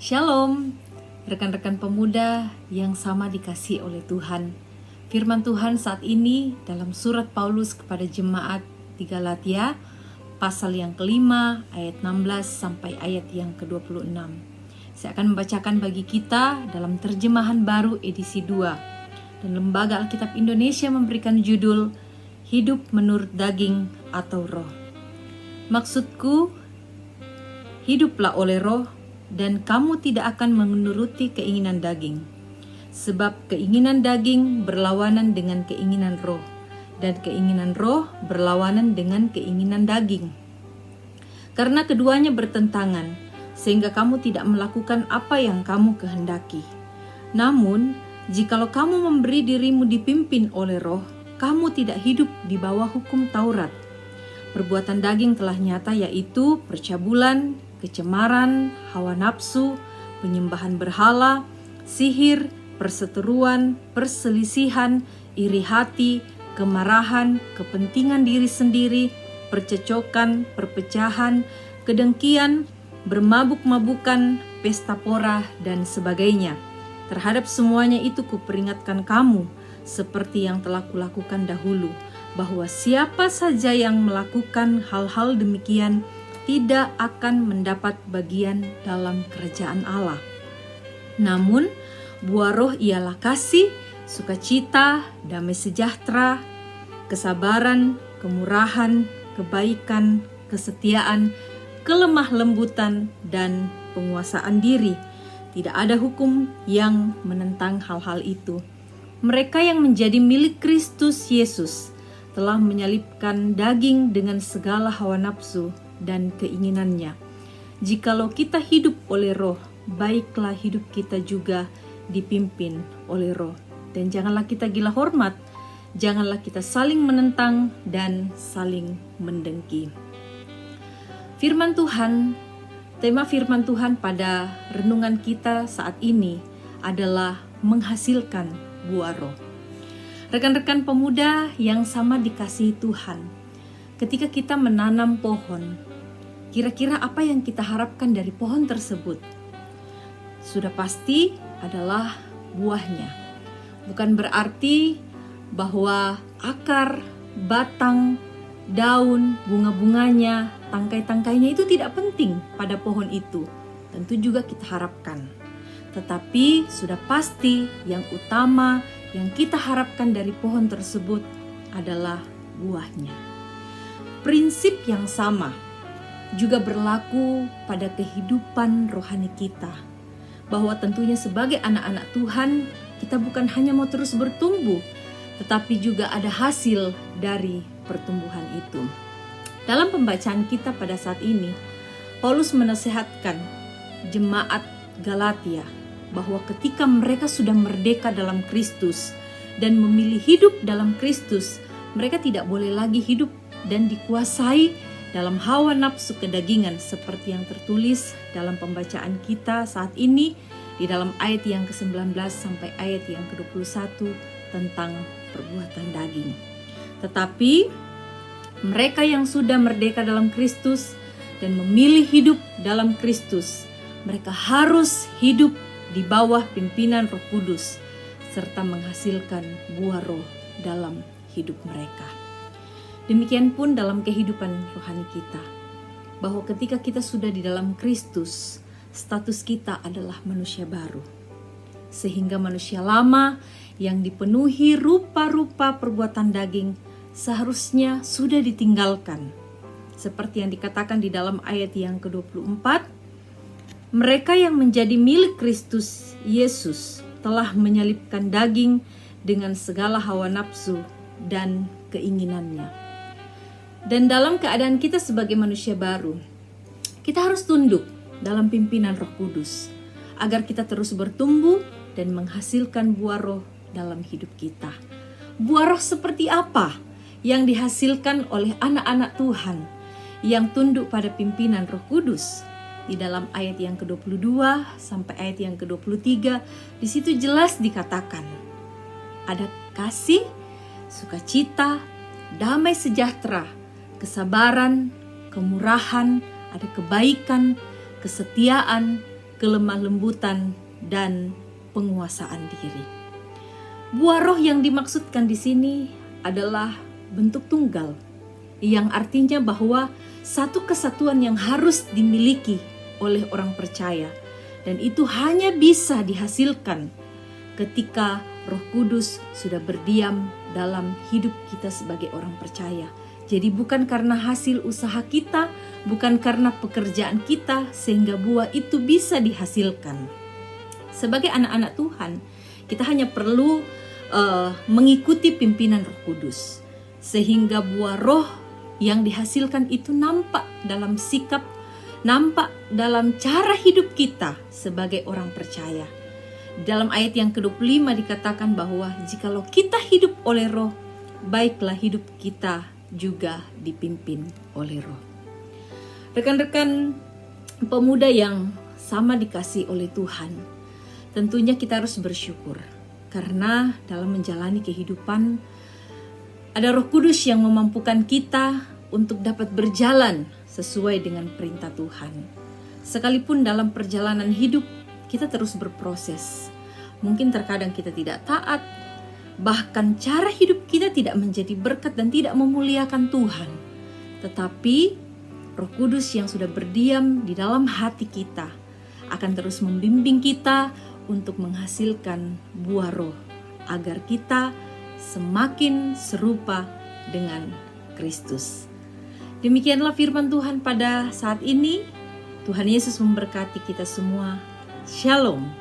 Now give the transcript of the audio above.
Shalom, rekan-rekan pemuda yang sama dikasihi oleh Tuhan. Firman Tuhan saat ini dalam surat Paulus kepada jemaat di Galatia, pasal yang kelima, ayat 16 sampai ayat yang ke-26. Saya akan membacakan bagi kita dalam terjemahan baru edisi 2. Dan Lembaga Alkitab Indonesia memberikan judul Hidup Menurut Daging atau Roh. Maksudku, hiduplah oleh roh, dan kamu tidak akan menuruti keinginan daging. Sebab keinginan daging berlawanan dengan keinginan roh, dan keinginan roh berlawanan dengan keinginan daging. Karena keduanya bertentangan, sehingga kamu tidak melakukan apa yang kamu kehendaki. Namun, jikalau kamu memberi dirimu dipimpin oleh roh, kamu tidak hidup di bawah hukum Taurat. Perbuatan daging telah nyata, yaitu percabulan, kecemaran, hawa nafsu, penyembahan berhala, sihir, perseteruan, perselisihan, iri hati, kemarahan, kepentingan diri sendiri, percecokan, perpecahan, kedengkian, bermabuk-mabukan, pesta pora, dan sebagainya. Terhadap semuanya itu kuperingatkan kamu, seperti yang telah kulakukan dahulu, bahwa siapa saja yang melakukan hal-hal demikian tidak akan mendapat bagian dalam kerajaan Allah. Namun, buah roh ialah kasih, sukacita, damai sejahtera, kesabaran, kemurahan, kebaikan, kesetiaan, kelemah lembutan, dan penguasaan diri. Tidak ada hukum yang menentang hal-hal itu. Mereka yang menjadi milik Kristus Yesus telah menyalibkan daging dengan segala hawa nafsu dan keinginannya. Jikalau kita hidup oleh roh, baiklah hidup kita juga dipimpin oleh roh. Dan janganlah kita gila hormat, janganlah kita saling menentang dan saling mendengki. Firman Tuhan, tema firman Tuhan pada renungan kita saat ini adalah menghasilkan buah roh. Rekan-rekan pemuda yang sama dikasihi Tuhan, ketika kita menanam pohon, kira-kira apa yang kita harapkan dari pohon tersebut? Sudah pasti adalah buahnya. Bukan berarti bahwa akar, batang, daun, bunga-bunganya, tangkai-tangkainya itu tidak penting pada pohon itu. Tentu juga kita harapkan. Tetapi sudah pasti yang utama yang kita harapkan dari pohon tersebut adalah buahnya. Prinsip yang sama juga berlaku pada kehidupan rohani kita, bahwa tentunya sebagai anak-anak Tuhan, kita bukan hanya mau terus bertumbuh, tetapi juga ada hasil dari pertumbuhan itu. Dalam pembacaan kita pada saat ini, Paulus menasihatkan jemaat Galatia bahwa ketika mereka sudah merdeka dalam Kristus dan memilih hidup dalam Kristus, mereka tidak boleh lagi hidup dan dikuasai dalam hawa nafsu kedagingan seperti yang tertulis dalam pembacaan kita saat ini di dalam ayat yang ke-19 sampai ayat yang ke-21 tentang perbuatan daging. Tetapi mereka yang sudah merdeka dalam Kristus dan memilih hidup dalam Kristus, mereka harus hidup di bawah pimpinan Roh Kudus serta menghasilkan buah roh dalam hidup mereka. Demikian pun dalam kehidupan rohani kita, bahwa ketika kita sudah di dalam Kristus, status kita adalah manusia baru. Sehingga manusia lama yang dipenuhi rupa-rupa perbuatan daging seharusnya sudah ditinggalkan. Seperti yang dikatakan di dalam ayat yang ke-24, mereka yang menjadi milik Kristus Yesus telah menyalibkan daging dengan segala hawa nafsu dan keinginannya. Dan dalam keadaan kita sebagai manusia baru, kita harus tunduk dalam pimpinan Roh Kudus agar kita terus bertumbuh dan menghasilkan buah roh dalam hidup kita. Buah roh seperti apa yang dihasilkan oleh anak-anak Tuhan yang tunduk pada pimpinan Roh Kudus? Di dalam ayat yang ke-22 sampai ayat yang ke-23, di situ jelas dikatakan ada kasih, sukacita, damai sejahtera, kesabaran, kemurahan, ada kebaikan, kesetiaan, kelemah lembutan, dan penguasaan diri. Buah roh yang dimaksudkan di sini adalah bentuk tunggal, yang artinya bahwa satu kesatuan yang harus dimiliki oleh orang percaya, dan itu hanya bisa dihasilkan ketika Roh Kudus sudah berdiam dalam hidup kita sebagai orang percaya. Jadi bukan karena hasil usaha kita, bukan karena pekerjaan kita sehingga buah itu bisa dihasilkan. Sebagai anak-anak Tuhan, kita hanya perlu mengikuti pimpinan Roh Kudus, sehingga buah roh yang dihasilkan itu nampak dalam sikap, nampak dalam cara hidup kita sebagai orang percaya. Dalam ayat yang ke-25 dikatakan bahwa jikalau kita hidup oleh roh, baiklah hidup kita juga dipimpin oleh roh. Rekan-rekan pemuda yang sama dikasih oleh Tuhan, tentunya kita harus bersyukur karena dalam menjalani kehidupan ada Roh Kudus yang memampukan kita untuk dapat berjalan sesuai dengan perintah Tuhan. Sekalipun dalam perjalanan hidup kita terus berproses. Mungkin terkadang kita tidak taat, bahkan cara hidup kita tidak menjadi berkat dan tidak memuliakan Tuhan. Tetapi Roh Kudus yang sudah berdiam di dalam hati kita akan terus membimbing kita untuk menghasilkan buah roh, agar kita semakin serupa dengan Kristus. Demikianlah firman Tuhan pada saat ini. Tuhan Yesus memberkati kita semua. Shalom.